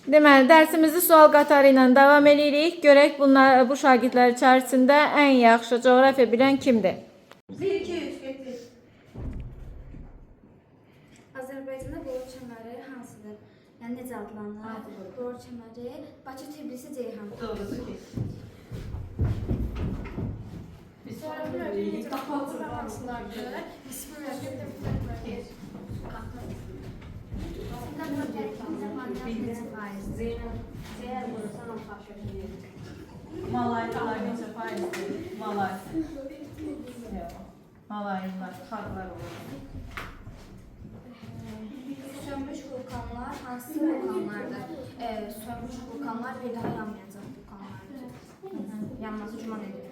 Deməli, dərsimizi sual qatarı ilə davam edirik. Görək bu şagirdlər içərisində ən yaxşı coğrafiya bilən kimdir? 1, 2, 3, getir. Azərbaycanda Qor kəməri hansıdır? Yəni necə adlanır? Qor kəməri, Bakı, Tbilisi, Ceyhan. Doğrudur ki. Coğrafya necə qapalı hansılardır? Malaylar neçə faizdir? Malay. Malaylar, xalqlar olur. Sönmüş vulkanlar hansı vulkanlardır? Sönmüş vulkanlar bir daha yanmayacaq vulkanlardır. Yanması güman edilir.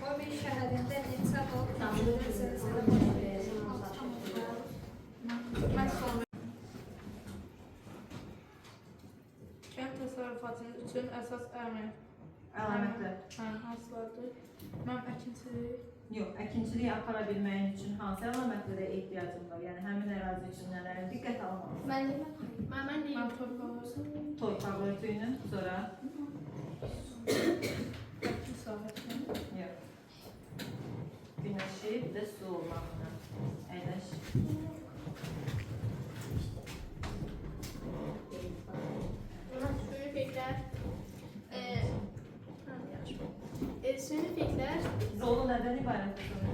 Kobe şəhərində neçə volkan Kənd təsərrüfatının üçün əsas Əlamətlər. hansılardır? Mən əkinçilik, Yox, əkinçiliyi apara bilməyin üçün hansı əlamətlərə ehtiyacım var? Yəni həmin ərazi üçün nələrə diqqət almalıyım? mən deyim. mən torpaq Torpaq örtüyünü, sonra əkin sahəsini, yox. Günəşi, bir də su olmağını. Əyləş. Suyun efektlər Dolu nədən ibarətdir sonu?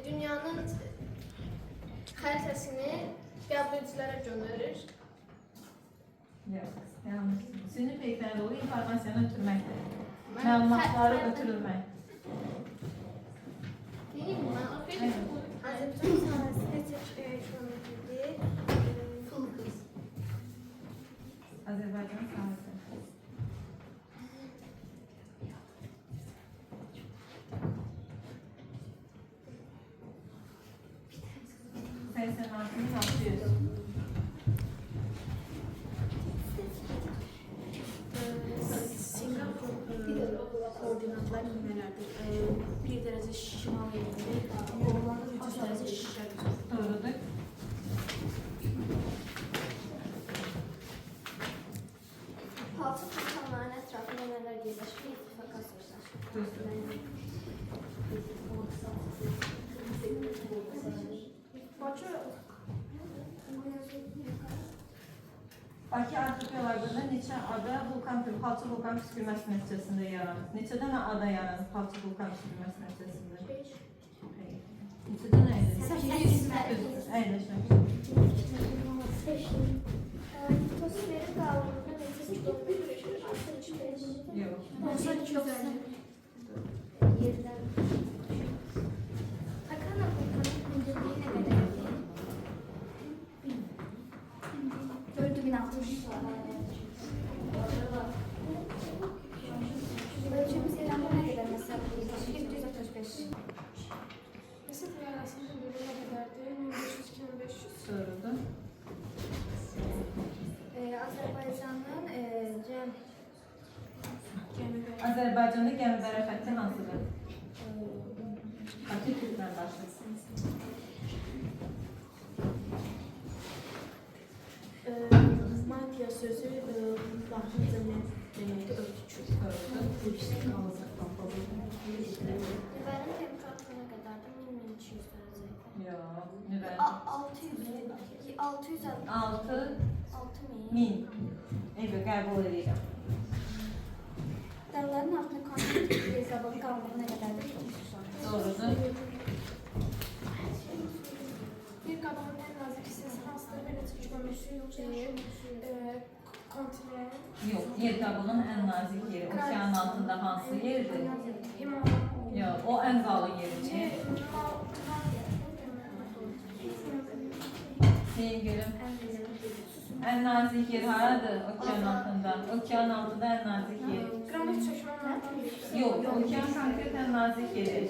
dünyanın xəritəsini qəbulçilərə göndərir. Yox, yanlış. Süni peyklər dolu informasiyanı ötürməkdir. Məlumatları ötürülmək. Deyim mi? Mən oxuyum. Azərbaycan sahəsi neçə kilometrdir? Pul qız. Azərbaycan sahəsi. Səysən altını 600. Singapur koordinatlar nümunələrdir. 1 dərəcə şimal yerində, Hollanda 300 dərəcə şərq. Doğrudur. Palçıq vulkanların ətrafında nələr yerləşir? İttifaq asırlar. Bakı arxipelagında neçə ada palçıq vulkan püskürməsi nəticəsində yaranır? Neçə dənə ada yaranır palçıq vulkan püskürməsi nəticəsində? Neçə dənə əyləşir? Əyləşir. Atmosferin qalınlığı neçə kilometrdir? 65. Yox. 92 yerdən. Takana vulkanın hündürlüyü nə qədərdir? 4600. Ölçümüz İranda nə qədər məsafədir? 735. Məsəl arasında hündürlüyü nə qədərdir? 1500-2500. Doğrudur. Azərbaycanın Azərbaycanda gəmibərə xətti hansıdır? Bakı Türkmen başlasın. Mafya sözü Latınca nə deməkdir? Ölçü. Nüvənin temperaturu nə qədərdir? 1200 dərəcə. Yox. Nüvə. 600 6000. Evet, qəbul edirəm. Dağların altında kontinent qabağı qalınlığı nə qədərdir? Doğrudur. Bir qabağın ən nazik hissəsi hansıdır? Bir neçə kilometr yoxsa kontinent? Yox, yer qabığının ən nazik yeri. Okeanın altında hansı yerdir? Himalaya. Yox, o ən qalın yeridir. Deyin görüm. Ən nazik yer haradır okeanın altında? Okeanın altında ən nazik yer. Qranit çökmələrdən biri. Yox, okean konkret ən nazik yeri.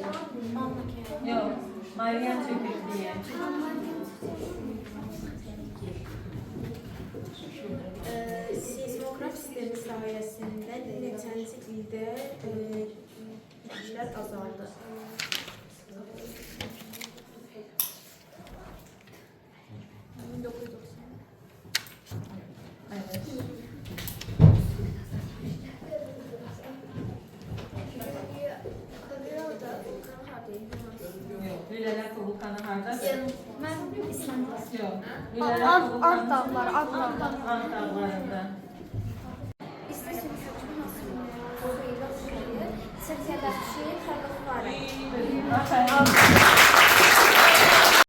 Yox, Marian çöküklüyü. Seismograf sistemi sayəsində neçənci ildə işlər azaldı. Evet. Yok. Lüleler vulkanı hardadır? Mən İslamda. Yok. Ant dağları, Ant dağları. Ant dağlarında. İstəsəniz Türkmen asıllı, Sırtiyədə şey, Xarqası var. Aferin.